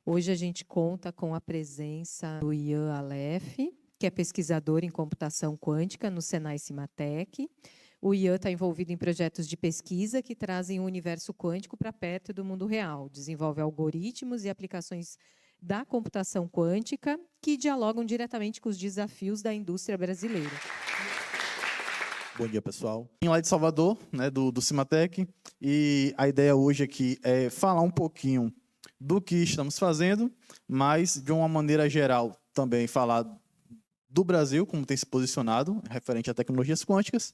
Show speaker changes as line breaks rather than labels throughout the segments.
Hoje a gente conta com a presença do Ian Aleph, que é pesquisador em computação quântica no Senai Cimatec. O Ian está envolvido em projetos de pesquisa que trazem o universo quântico para perto do mundo real, desenvolve algoritmos e aplicações da computação quântica que dialogam diretamente com os desafios da indústria brasileira.
Bom dia, pessoal. Vim lá de Salvador, né, do Cimatec, e a ideia hoje aqui é falar um pouquinho do que estamos fazendo, mas de uma maneira geral também falar do Brasil, como tem se posicionado referente a tecnologias quânticas.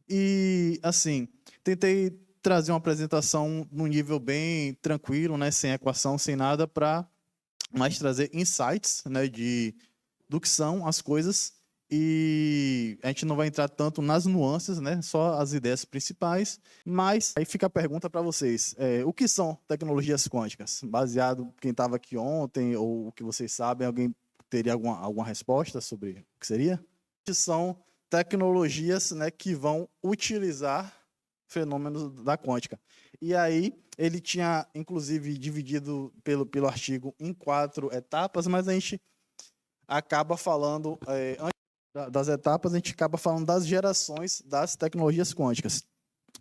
E, assim, tentei trazer uma apresentação num nível bem tranquilo, né, sem equação, sem nada, para mais trazer insights, né, do que são as coisas. E a gente não vai entrar tanto nas nuances, né? Só as ideias principais. Mas aí fica a pergunta para vocês: o que são tecnologias quânticas? Baseado quem estava aqui ontem ou o que vocês sabem, alguém teria alguma resposta sobre o que seria? São tecnologias, né, que vão utilizar fenômenos da quântica. E aí ele tinha, inclusive, dividido pelo artigo em 4 etapas, mas a gente acaba falando das etapas, a gente acaba falando das gerações das tecnologias quânticas.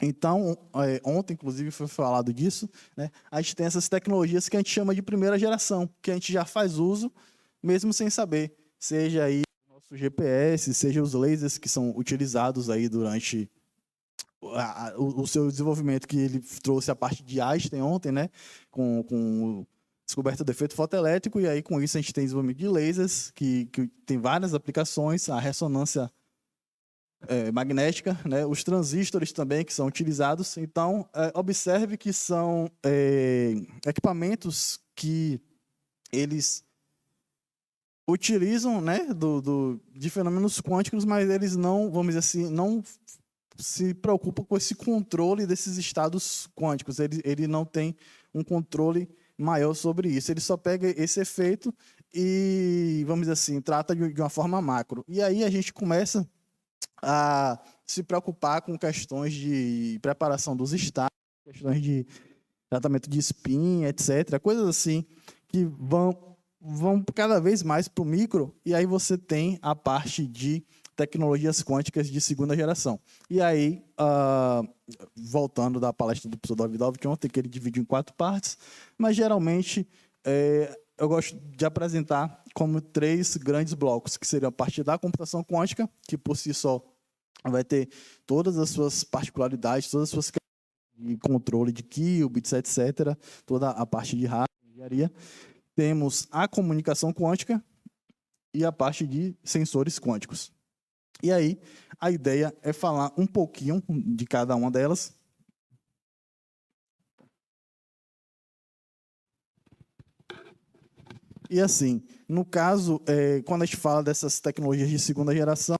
Então, ontem, inclusive, foi falado disso, né? A gente tem essas tecnologias que a gente chama de primeira geração, que a gente já faz uso, mesmo sem saber, seja aí o nosso GPS, seja os lasers que são utilizados aí durante o seu desenvolvimento, que ele trouxe a parte de Einstein ontem, né? Com descoberta do efeito fotoelétrico, e aí com isso a gente tem desenvolvimento de lasers, que tem várias aplicações, a ressonância magnética, né? Os transistores também que são utilizados. Então, observe que são equipamentos que eles utilizam, né, de fenômenos quânticos, mas eles não, vamos dizer assim, não se preocupam com esse controle desses estados quânticos. Ele não tem um controle maior sobre isso. Ele só pega esse efeito e, vamos dizer assim, trata de uma forma macro. E aí a gente começa a se preocupar com questões de preparação dos estados, questões de tratamento de spin, etc. Coisas assim que vão cada vez mais para o micro, e aí você tem a parte de tecnologias quânticas de segunda geração. E aí, voltando da palestra do professor Davidov, que ontem que ele dividiu em 4 partes, mas geralmente eu gosto de apresentar como 3 grandes blocos, que seria a parte da computação quântica, que por si só vai ter todas as suas particularidades, todas as suas de controle de qubits, etc., toda a parte de hardware, engenharia. Temos a comunicação quântica e a parte de sensores quânticos. E aí, a ideia é falar um pouquinho de cada uma delas. E assim, no caso, quando a gente fala dessas tecnologias de segunda geração,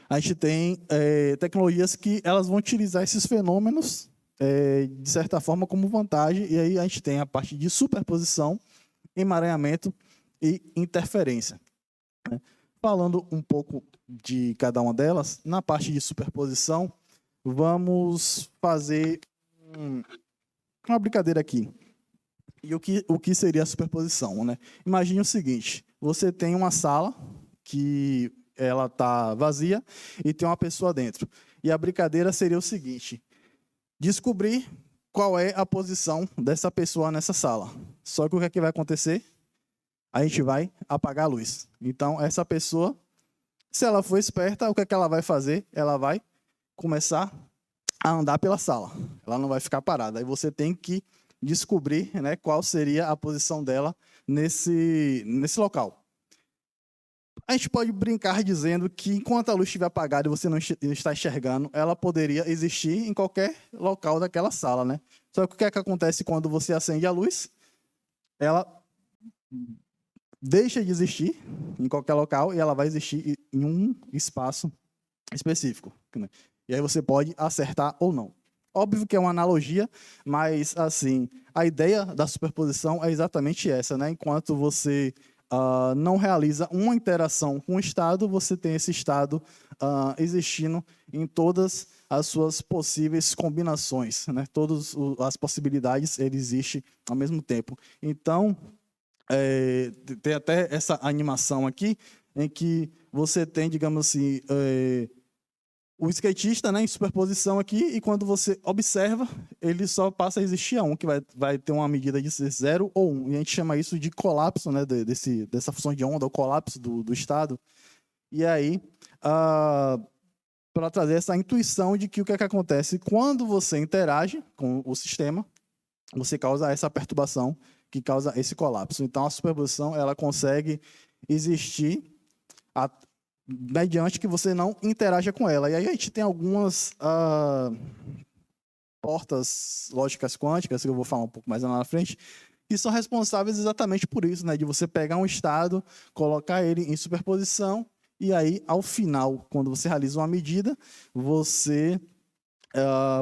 a gente tem tecnologias que elas vão utilizar esses fenômenos, de certa forma, como vantagem, e aí a gente tem a parte de superposição, emaranhamento e interferência. Falando um pouco de cada uma delas, na parte de superposição, vamos fazer uma brincadeira aqui. E o que seria a superposição, né? Imagine o seguinte: você tem uma sala que ela está vazia e tem uma pessoa dentro. E a brincadeira seria o seguinte: descobrir qual é a posição dessa pessoa nessa sala. Só que o que é que vai acontecer? A gente vai apagar a luz. Então, essa pessoa, se ela for esperta, o que é que ela vai fazer? Ela vai começar a andar pela sala. Ela não vai ficar parada. Aí você tem que descobrir, né, qual seria a posição dela nesse local. A gente pode brincar dizendo que, enquanto a luz estiver apagada e você não está enxergando, ela poderia existir em qualquer local daquela sala, né? Só que o que é que acontece quando você acende a luz? Ela deixa de existir em qualquer local e ela vai existir em um espaço específico, né? E aí você pode acertar ou não. Óbvio que é uma analogia, mas assim, a ideia da superposição é exatamente essa, né? Enquanto você não realiza uma interação com o estado, você tem esse estado existindo em todas as suas possíveis combinações, né? Todas as possibilidades ele existe ao mesmo tempo. Então, tem até essa animação aqui, em que você tem, digamos assim, o skatista, né, em superposição aqui, e quando você observa, ele só passa a existir a 1, que vai ter uma medida de 0 ou 1. E a gente chama isso de colapso, né, dessa função de onda, o colapso do estado. E aí, para trazer essa intuição de que o que é que acontece quando você interage com o sistema, você causa essa perturbação que causa esse colapso. Então, a superposição ela consegue existir mediante que você não interaja com ela. E aí a gente tem algumas portas lógicas quânticas, que eu vou falar um pouco mais lá na frente, que são responsáveis exatamente por isso, né? De você pegar um estado, colocar ele em superposição, e aí, ao final, quando você realiza uma medida, você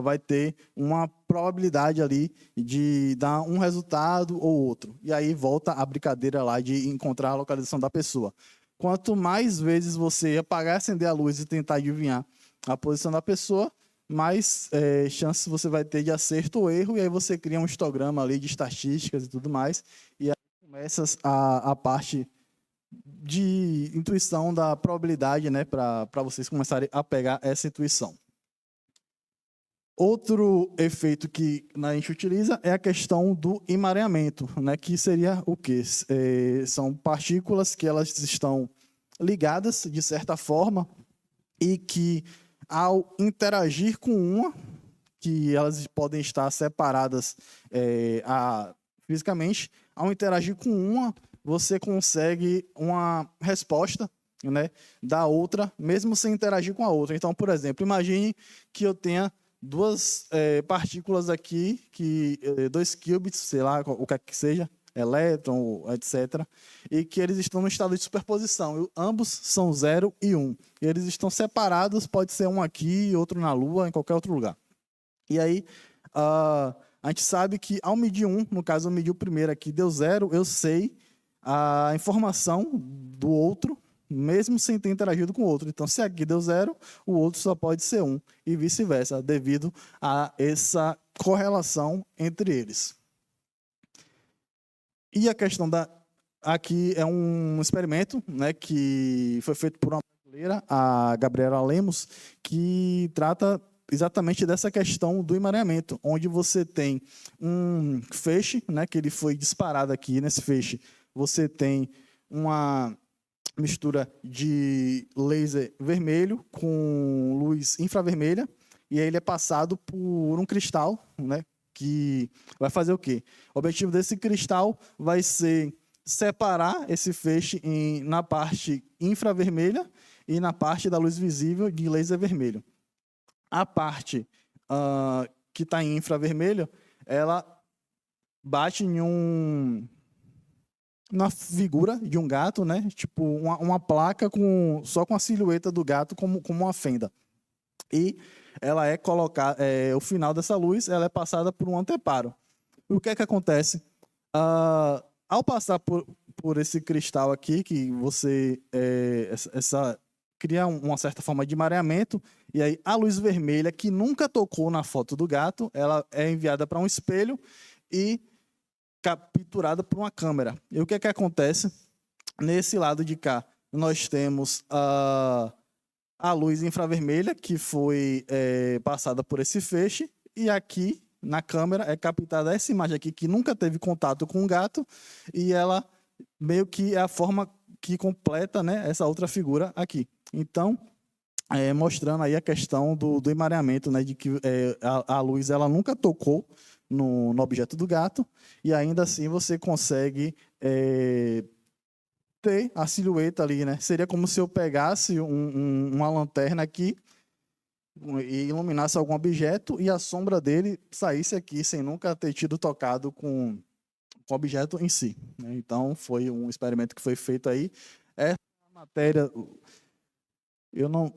vai ter uma probabilidade ali de dar um resultado ou outro. E aí volta a brincadeira lá de encontrar a localização da pessoa. Quanto mais vezes você apagar, acender a luz e tentar adivinhar a posição da pessoa, mais chances você vai ter de acerto ou erro, e aí você cria um histograma ali de estatísticas e tudo mais, e aí começa a parte de intuição da probabilidade, né, para vocês começarem a pegar essa intuição. Outro efeito que a gente utiliza é a questão do emaranhamento, né, que seria o quê? São partículas que elas estão ligadas, de certa forma, e que, ao interagir com uma, que elas podem estar separadas fisicamente, ao interagir com uma, você consegue uma resposta, né, da outra, mesmo sem interagir com a outra. Então, por exemplo, imagine que eu tenha duas partículas aqui, dois qubits, sei lá, o que é que seja, elétron, etc., e que eles estão no estado de superposição. Ambos são 0 e 1. E eles estão separados, pode ser um aqui, outro na Lua, em qualquer outro lugar. E aí, a gente sabe que ao medir 1, no caso eu medi o primeiro aqui, deu 0, eu sei a informação do outro, mesmo sem ter interagido com o outro. Então, se aqui deu 0, o outro só pode ser 1, e vice-versa, devido a essa correlação entre eles. E a questão aqui é um experimento, né, que foi feito por uma brasileira, a Gabriela Lemos, que trata exatamente dessa questão do emaranhamento, onde você tem um feixe, né, que ele foi disparado aqui nesse feixe, você tem uma mistura de laser vermelho com luz infravermelha, e aí ele é passado por um cristal, né, que vai fazer o quê? O objetivo desse cristal vai ser separar esse feixe na parte infravermelha e na parte da luz visível de laser vermelho. A parte que está em infravermelho, ela bate em na figura de um gato, né? Tipo uma placa só com a silhueta do gato como uma fenda. E ela é colocada, o final dessa luz, ela é passada por um anteparo. O que é que acontece? Ao passar por esse cristal aqui, que você cria uma certa forma de mareamento, e aí a luz vermelha, que nunca tocou na foto do gato, ela é enviada para um espelho e capturada por uma câmera. E o que é que acontece? Nesse lado de cá, nós temos a luz infravermelha, que foi passada por esse feixe, e aqui, na câmera, é captada essa imagem aqui, que nunca teve contato com o gato, e ela meio que é a forma que completa, né, essa outra figura aqui. Então, mostrando aí a questão do emaranhamento, né, de que a luz ela nunca tocou no objeto do gato, e ainda assim você consegue ter a silhueta ali, né? Seria como se eu pegasse uma lanterna aqui e iluminasse algum objeto e a sombra dele saísse aqui sem nunca ter tido tocado com o objeto em si, né? Então, foi um experimento que foi feito aí. Essa matéria, eu não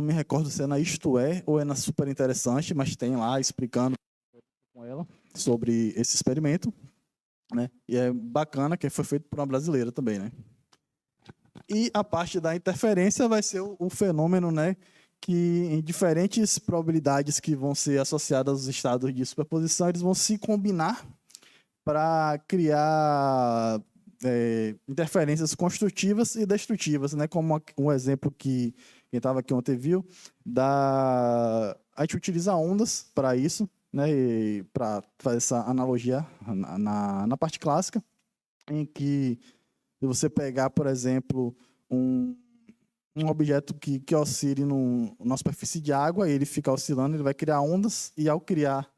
me recordo se é na Isto É ou é na Super Interessante, mas tem lá explicando com ela sobre esse experimento, né? E é bacana que foi feito por uma brasileira também, né? E a parte da interferência vai ser o fenômeno, né, que em diferentes probabilidades que vão ser associadas aos estados de superposição, eles vão se combinar para criar interferências construtivas e destrutivas, né? Como um exemplo que quem estava aqui ontem viu, a gente utiliza ondas para isso, né? Para fazer essa analogia na parte clássica, em que se você pegar, por exemplo, um objeto que oscile numa superfície de água, ele fica oscilando, ele vai criar ondas, e ao criar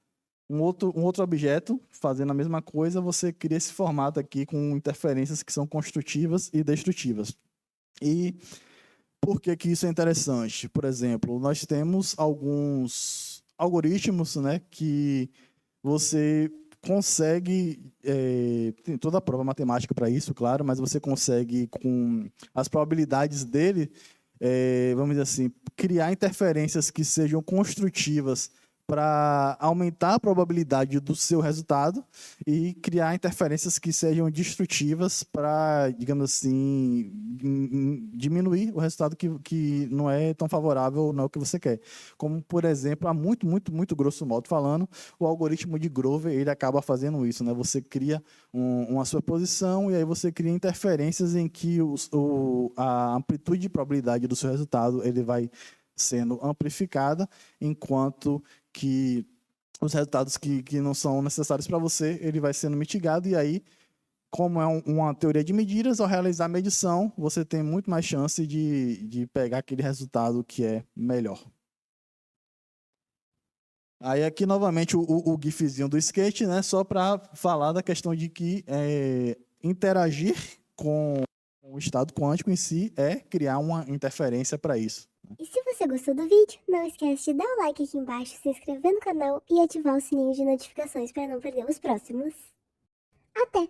um outro objeto fazendo a mesma coisa, você cria esse formato aqui com interferências que são construtivas e destrutivas. E por que que isso é interessante? Por exemplo, nós temos alguns algoritmos, né, que você consegue, tem toda a prova matemática para isso, claro, mas você consegue, com as probabilidades dele, vamos dizer assim, criar interferências que sejam construtivas para aumentar a probabilidade do seu resultado e criar interferências que sejam destrutivas para, digamos assim, diminuir o resultado que não é tão favorável, não é o que você quer. Como, por exemplo, muito grosso modo falando, o algoritmo de Grover, ele acaba fazendo isso, né? Você cria uma superposição e aí você cria interferências em que a amplitude de probabilidade do seu resultado ele vai sendo amplificada, enquanto que os resultados que não são necessários para você, ele vai sendo mitigado, e aí, como é uma teoria de medidas, ao realizar a medição, você tem muito mais chance de pegar aquele resultado que é melhor. Aí aqui, novamente, o gifzinho do skate, né, só para falar da questão de que interagir com o estado quântico em si é criar uma interferência para isso.
E se você gostou do vídeo, não esquece de dar o like aqui embaixo, se inscrever no canal e ativar o sininho de notificações para não perder os próximos. Até!